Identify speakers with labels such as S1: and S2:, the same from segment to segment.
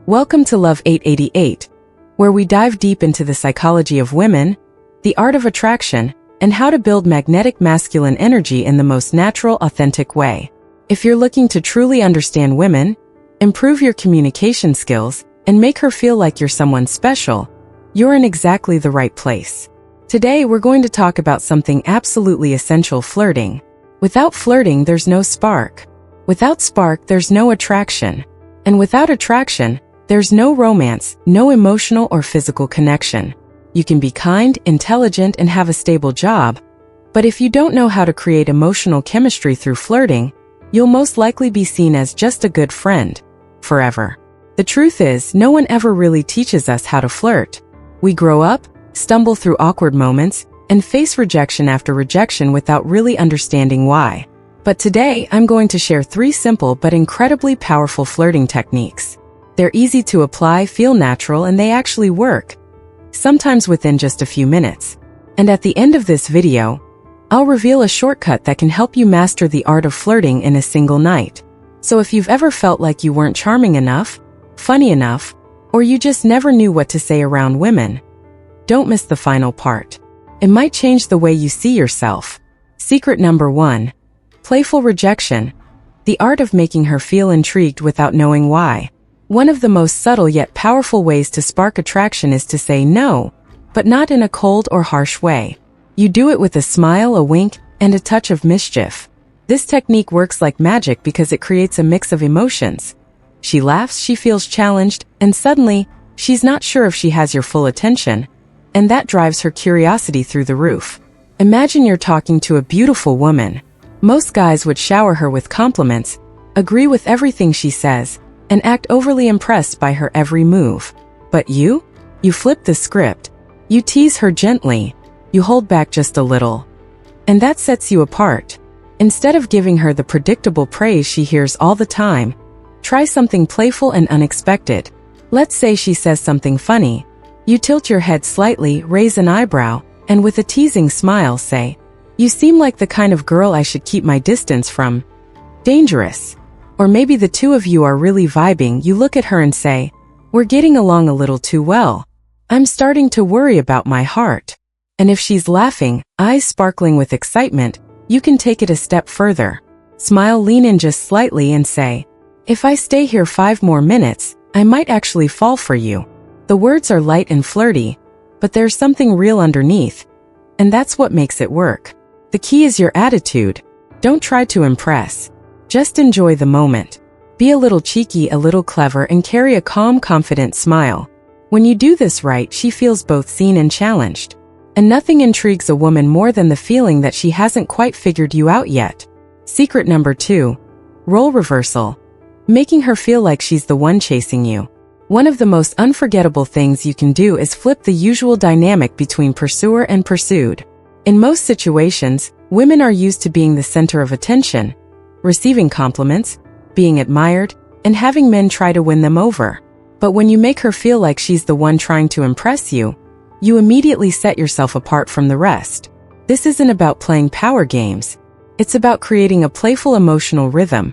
S1: Welcome to Love 888, where we dive deep into the psychology of women, the art of attraction, and how to build magnetic masculine energy in the most natural, authentic way. If you're looking to truly understand women, improve your communication skills, and make her feel like you're someone special, you're in exactly the right place. Today we're going to talk about something absolutely essential: flirting. Without flirting, there's no spark. Without spark, there's no attraction. And without attraction, there's no romance, no emotional or physical connection. You can be kind, intelligent, and have a stable job, but if you don't know how to create emotional chemistry through flirting, you'll most likely be seen as just a good friend forever. The truth is, no one ever really teaches us how to flirt. We grow up, stumble through awkward moments, and face rejection after rejection without really understanding why. But today, I'm going to share 3 simple but incredibly powerful flirting techniques. They're easy to apply, feel natural, and they actually work, sometimes within just a few minutes. And at the end of this video, I'll reveal a shortcut that can help you master the art of flirting in a single night. So if you've ever felt like you weren't charming enough, funny enough, or you just never knew what to say around women, don't miss the final part. It might change the way you see yourself. Secret number 1. Playful rejection. The art of making her feel intrigued without knowing why. One of the most subtle yet powerful ways to spark attraction is to say no, but not in a cold or harsh way. You do it with a smile, a wink, and a touch of mischief. This technique works like magic because it creates a mix of emotions. She laughs, she feels challenged, and suddenly, she's not sure if she has your full attention, and that drives her curiosity through the roof. Imagine you're talking to a beautiful woman. Most guys would shower her with compliments, agree with everything she says, and act overly impressed by her every move. But you flip the script. You tease her gently. You hold back just a little. And that sets you apart. Instead of giving her the predictable praise she hears all the time, try something playful and unexpected. Let's say she says something funny. You tilt your head slightly, raise an eyebrow, and with a teasing smile say, "You seem like the kind of girl I should keep my distance from." Dangerous. Or maybe the two of you are really vibing. You look at her and say, "We're getting along a little too well. I'm starting to worry about my heart." And if she's laughing, eyes sparkling with excitement, you can take it a step further. Smile, lean in just slightly and say, "If I stay here 5 more minutes, I might actually fall for you." The words are light and flirty, but there's something real underneath, and that's what makes it work. The key is your attitude. Don't try to impress. Just enjoy the moment. Be a little cheeky, a little clever, and carry a calm, confident smile. When you do this right, she feels both seen and challenged. And nothing intrigues a woman more than the feeling that she hasn't quite figured you out yet. Secret number 2. Role reversal. Making her feel like she's the one chasing you. One of the most unforgettable things you can do is flip the usual dynamic between pursuer and pursued. In most situations, women are used to being the center of attention, receiving compliments, being admired, and having men try to win them over. But when you make her feel like she's the one trying to impress you, you immediately set yourself apart from the rest. This isn't about playing power games. It's about creating a playful emotional rhythm,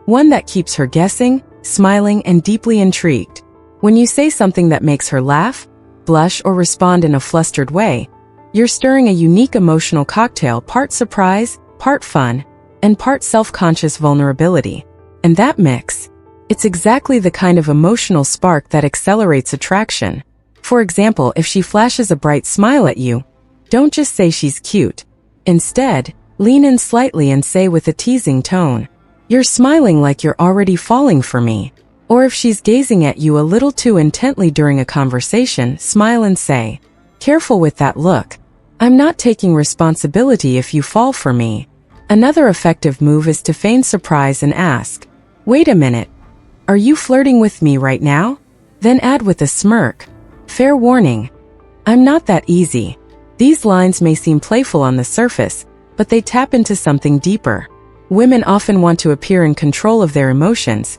S1: one that keeps her guessing, smiling, and deeply intrigued. When you say something that makes her laugh, blush, or respond in a flustered way, you're stirring a unique emotional cocktail, part surprise, part fun, and part self-conscious vulnerability. And that mix, it's exactly the kind of emotional spark that accelerates attraction. For example, if she flashes a bright smile at you, don't just say she's cute. Instead, lean in slightly and say with a teasing tone, "You're smiling like you're already falling for me." Or if she's gazing at you a little too intently during a conversation, smile and say, "Careful with that look. I'm not taking responsibility if you fall for me." Another effective move is to feign surprise and ask, "Wait a minute. Are you flirting with me right now?" Then add with a smirk, "Fair warning. I'm not that easy." These lines may seem playful on the surface, but they tap into something deeper. Women often want to appear in control of their emotions,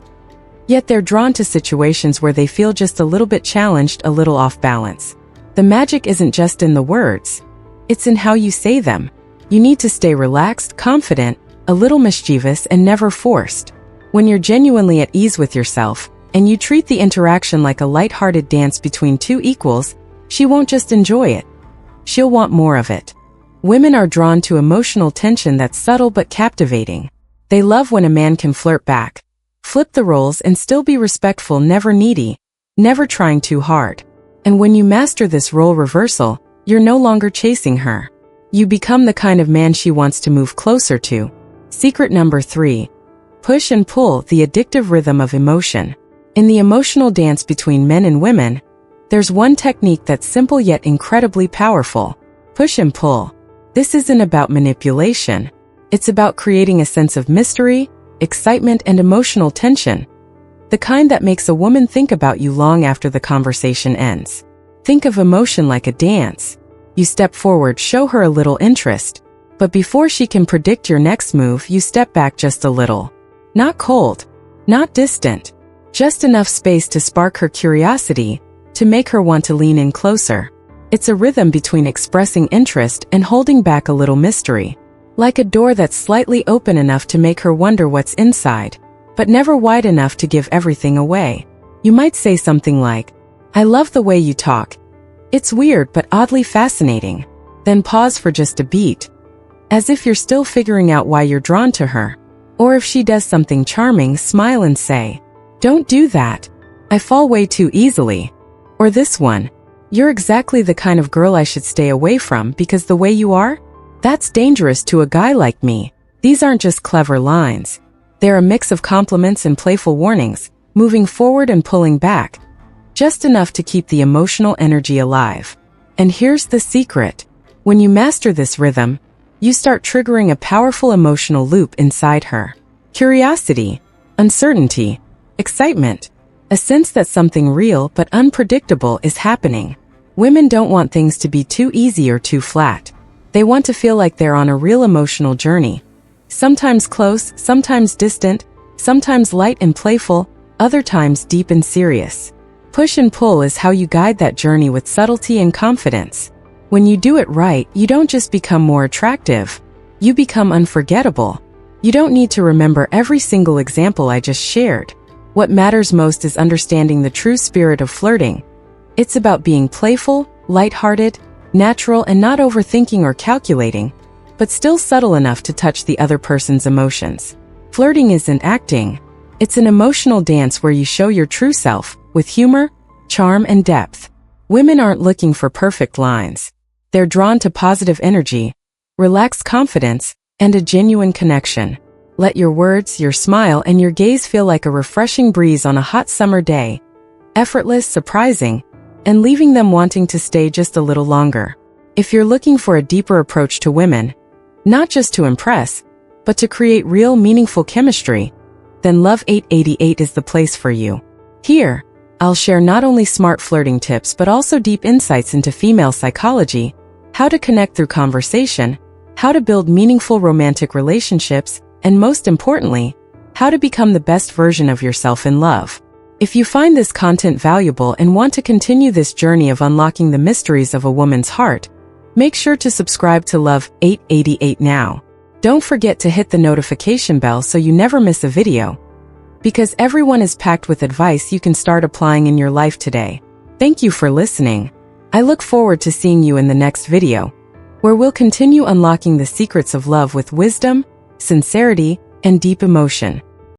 S1: yet they're drawn to situations where they feel just a little bit challenged, a little off balance. The magic isn't just in the words. It's in how you say them. You need to stay relaxed, confident, a little mischievous, and never forced. When you're genuinely at ease with yourself, and you treat the interaction like a light-hearted dance between two equals, she won't just enjoy it. She'll want more of it. Women are drawn to emotional tension that's subtle but captivating. They love when a man can flirt back, flip the roles and still be respectful, never needy, never trying too hard. And when you master this role reversal, you're no longer chasing her. You become the kind of man she wants to move closer to. Secret number 3. Push and pull, the addictive rhythm of emotion. In the emotional dance between men and women, there's one technique that's simple yet incredibly powerful. Push and pull. This isn't about manipulation. It's about creating a sense of mystery, excitement, and emotional tension. The kind that makes a woman think about you long after the conversation ends. Think of emotion like a dance. You step forward, show her a little interest. But before she can predict your next move, you step back just a little. Not cold, not distant. Just enough space to spark her curiosity, to make her want to lean in closer. It's a rhythm between expressing interest and holding back a little mystery. Like a door that's slightly open enough to make her wonder what's inside, but never wide enough to give everything away. You might say something like, "I love the way you talk. It's weird but oddly fascinating." Then pause for just a beat, as if you're still figuring out why you're drawn to her. Or if she does something charming, smile and say, "Don't do that. I fall way too easily." Or this one, "You're exactly the kind of girl I should stay away from because the way you are, that's dangerous to a guy like me." These aren't just clever lines. They're a mix of compliments and playful warnings, moving forward and pulling back, just enough to keep the emotional energy alive. And here's the secret. When you master this rhythm, you start triggering a powerful emotional loop inside her. Curiosity, uncertainty, excitement, a sense that something real but unpredictable is happening. Women don't want things to be too easy or too flat. They want to feel like they're on a real emotional journey. Sometimes close, sometimes distant, sometimes light and playful, other times deep and serious. Push and pull is how you guide that journey with subtlety and confidence. When you do it right, you don't just become more attractive. You become unforgettable. You don't need to remember every single example I just shared. What matters most is understanding the true spirit of flirting. It's about being playful, lighthearted, natural, and not overthinking or calculating, but still subtle enough to touch the other person's emotions. Flirting isn't acting. It's an emotional dance where you show your true self, with humor, charm, and depth. Women aren't looking for perfect lines. They're drawn to positive energy, relaxed confidence, and a genuine connection. Let your words, your smile, and your gaze feel like a refreshing breeze on a hot summer day. Effortless, surprising, and leaving them wanting to stay just a little longer. If you're looking for a deeper approach to women, not just to impress, but to create real, meaningful chemistry, then Love 888 is the place for you. Here, I'll share not only smart flirting tips but also deep insights into female psychology, how to connect through conversation, how to build meaningful romantic relationships, and most importantly, how to become the best version of yourself in love. If you find this content valuable and want to continue this journey of unlocking the mysteries of a woman's heart, make sure to subscribe to Love 888 now. Don't forget to hit the notification bell so you never miss a video, because everyone is packed with advice you can start applying in your life today. Thank you for listening. I look forward to seeing you in the next video, where we'll continue unlocking the secrets of love with wisdom, sincerity, and deep emotion.